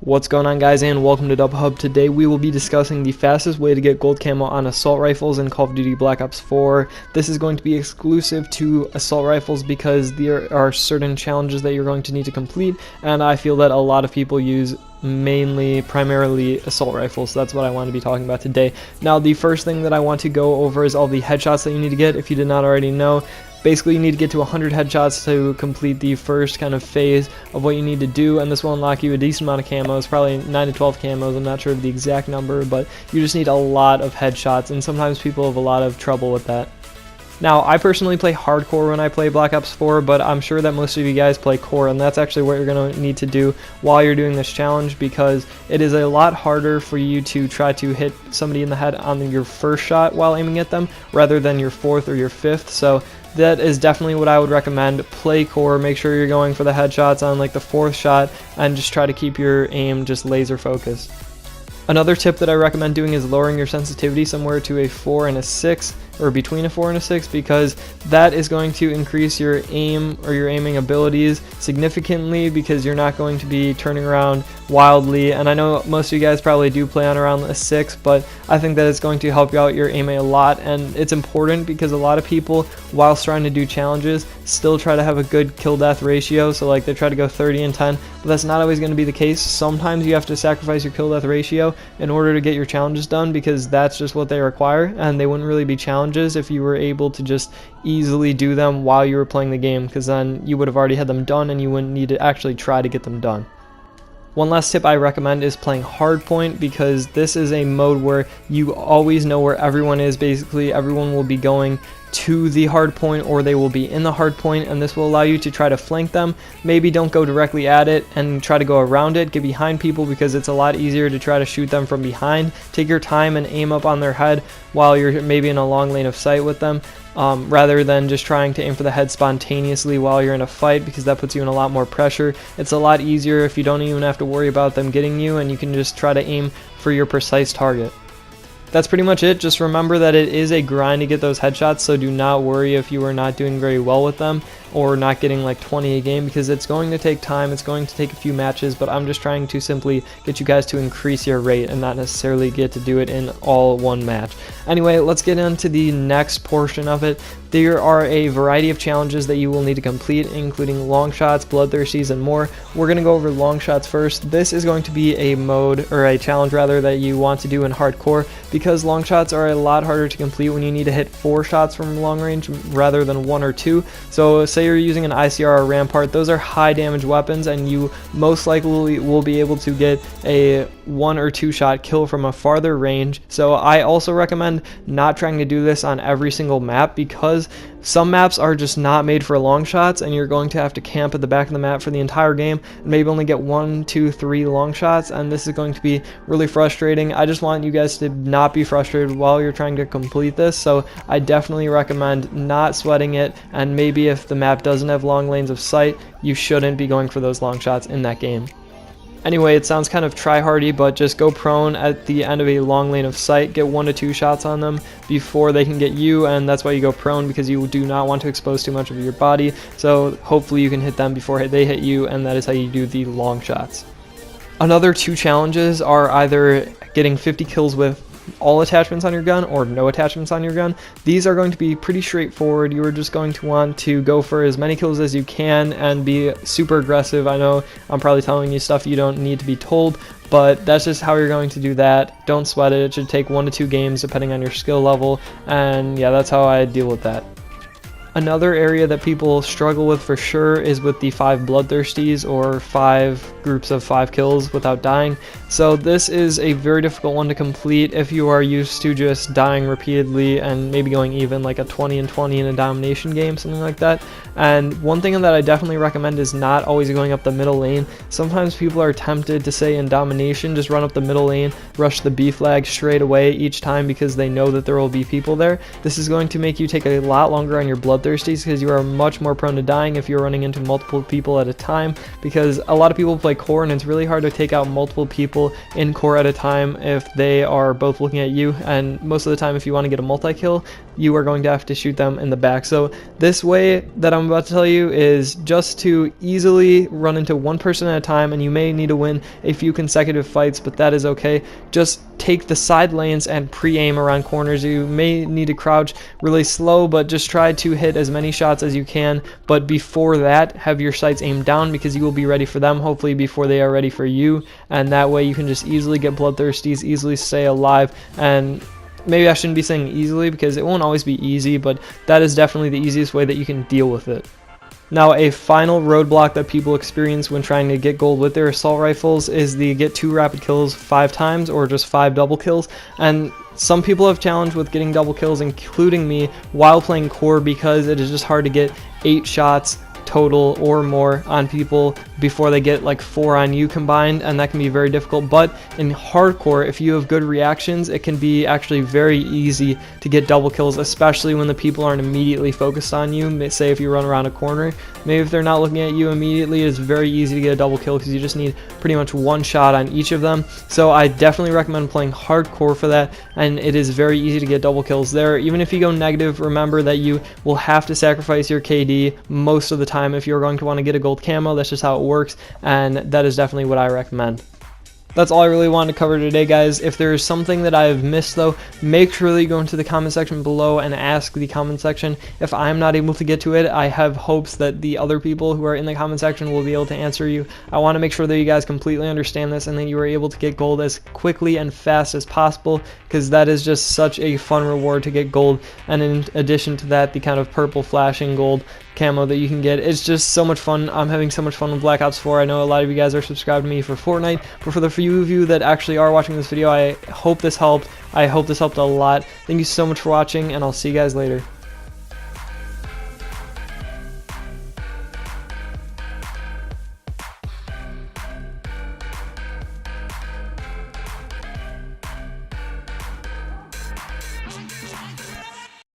What's going on, guys, and welcome to Double Hub. Today we will be discussing the fastest way to get gold camo on assault rifles in Call of Duty Black Ops 4. This is going to be exclusive to assault rifles because there are certain challenges that you're going to need to complete, and I feel that a lot of people use primarily assault rifles. So that's what I want to be talking about today. Now, the first thing that I want to go over is all the headshots that you need to get. If you did not already know, basically you need to get to 100 headshots to complete the first kind of phase of what you need to do, and this will unlock you a decent amount of camos, probably 9 to 12 camos. I'm not sure of the exact number, but you just need a lot of headshots, and sometimes people have a lot of trouble with that. Now, I personally play hardcore when I play Black Ops 4, but I'm sure that most of you guys play core, and that's actually what you're going to need to do while you're doing this challenge, because it is a lot harder for you to try to hit somebody in the head on your first shot while aiming at them, rather than your fourth or your fifth. So that is definitely what I would recommend. Play core, make sure you're going for the headshots on like the fourth shot, and just try to keep your aim just laser focused. Another tip that I recommend doing is lowering your sensitivity somewhere to a 4 and a 6, or between a 4 and a 6, because that is going to increase your aim or your aiming abilities significantly, because you're not going to be turning around wildly. And I know most of you guys probably do play on around a 6, but I think that it's going to help you out your aiming a lot, and it's important because a lot of people, whilst trying to do challenges, still try to have a good kill death ratio. So like they try to go 30 and 10, but that's not always going to be the case. Sometimes you have to sacrifice your kill death ratio in order to get your challenges done, because that's just what they require, and they wouldn't really be challenges if you were able to just easily do them while you were playing the game, because then you would have already had them done and you wouldn't need to actually try to get them done. One last tip I recommend is playing hardpoint, because this is a mode where you always know where everyone is. Basically, everyone will be going to the hard point, or they will be in the hard point, and this will allow you to try to flank them. Maybe don't go directly at it and try to go around it. Get behind people, because it's a lot easier to try to shoot them from behind. Take your time and aim up on their head while you're maybe in a long lane of sight with them, rather than just trying to aim for the head spontaneously while you're in a fight, because that puts you in a lot more pressure. It's a lot easier if you don't even have to worry about them getting you, and you can just try to aim for your precise target. That's pretty much it. Just remember that it is a grind to get those headshots, so do not worry if you are not doing very well with them or not getting like 20 a game, because it's going to take time. It's going to take a few matches, but I'm just trying to simply get you guys to increase your rate and not necessarily get to do it in all one match. Anyway, let's get into the next portion of it. There are a variety of challenges that you will need to complete, including long shots, bloodthirsties, and more. We're going to go over long shots first. This is going to be a mode, or a challenge rather, that you want to do in hardcore, because long shots are a lot harder to complete when you need to hit 4 shots from long range rather than 1 or 2. So say you're using an ICR or Rampart, those are high damage weapons, and you most likely will be able to get a 1 or 2 shot kill from a farther range. So I also recommend not trying to do this on every single map, because some maps are just not made for long shots, and you're going to have to camp at the back of the map for the entire game and maybe only get 1, 2, 3 long shots, and this is going to be really frustrating. I just want you guys to not be frustrated while you're trying to complete this, so I definitely recommend not sweating it, and maybe if the map doesn't have long lanes of sight, you shouldn't be going for those long shots in that game. Anyway, it sounds kind of try-hardy, but just go prone at the end of a long lane of sight, get 1 to 2 shots on them before they can get you, and that's why you go prone, because you do not want to expose too much of your body, so hopefully you can hit them before they hit you, and that is how you do the long shots. Another 2 challenges are either getting 50 kills with all attachments on your gun or no attachments on your gun. These are going to be pretty straightforward. You are just going to want to go for as many kills as you can and be super aggressive. I know I'm probably telling you stuff you don't need to be told, but that's just how you're going to do that. Don't sweat it. It should take 1 to 2 games depending on your skill level, and yeah, that's how I deal with that. Another area that people struggle with for sure is with the 5 bloodthirsties, or 5 groups of 5 kills without dying. So this is a very difficult one to complete if you are used to just dying repeatedly and maybe going even, like a 20 and 20 in a domination game, something like that. And one thing that I definitely recommend is not always going up the middle lane. Sometimes people are tempted to say in domination, just run up the middle lane, rush the B flag straight away each time, because they know that there will be people there. This is going to make you take a lot longer on your bloodthirst bloodthirsties, because you are much more prone to dying if you're running into multiple people at a time, because a lot of people play core and it's really hard to take out multiple people in core at a time if they are both looking at you, and most of the time if you want to get a multi-kill, you are going to have to shoot them in the back. So this way that I'm about to tell you is just to easily run into one person at a time, and you may need to win a few consecutive fights, but that is okay. Just take the side lanes and pre-aim around corners. You may need to crouch really slow, but just try to hit as many shots as you can, but before that have your sights aimed down, because you will be ready for them hopefully before they are ready for you, and that way you can just easily get bloodthirsties, easily stay alive. And maybe I shouldn't be saying easily, because it won't always be easy, but that is definitely the easiest way that you can deal with it. Now, a final roadblock that people experience when trying to get gold with their assault rifles is the get 2 rapid kills 5 times, or just 5 double kills. And some people have challenged with getting double kills, including me, while playing core, because it is just hard to get 8 shots total or more on people before they get like 4 on you combined, and that can be very difficult. But in hardcore, if you have good reactions, it can be actually very easy to get double kills, especially when the people aren't immediately focused on you. Say if you run around a corner, maybe if they're not looking at you immediately, it's very easy to get a double kill, because you just need pretty much 1 shot on each of them. So I definitely recommend playing hardcore for that, and it is very easy to get double kills there. Even if you go negative, remember that you will have to sacrifice your KD most of the time if you're going to want to get a gold camo. That's just how it works, and that is definitely what I recommend. That's all I really wanted to cover today, guys. If there is something that I have missed, though, make sure that you go into the comment section below and ask the comment section. If I'm not able to get to it, I have hopes that the other people who are in the comment section will be able to answer you. I want to make sure that you guys completely understand this, and that you are able to get gold as quickly and fast as possible, because that is just such a fun reward to get gold. And in addition to that, the kind of purple flashing gold camo that you can get, it's just so much fun. I'm having so much fun with Black Ops 4. I know a lot of you guys are subscribed to me for Fortnite, but for the few of you that actually are watching this video, I hope this helped. I hope this helped a lot. Thank you so much for watching, and I'll see you guys later.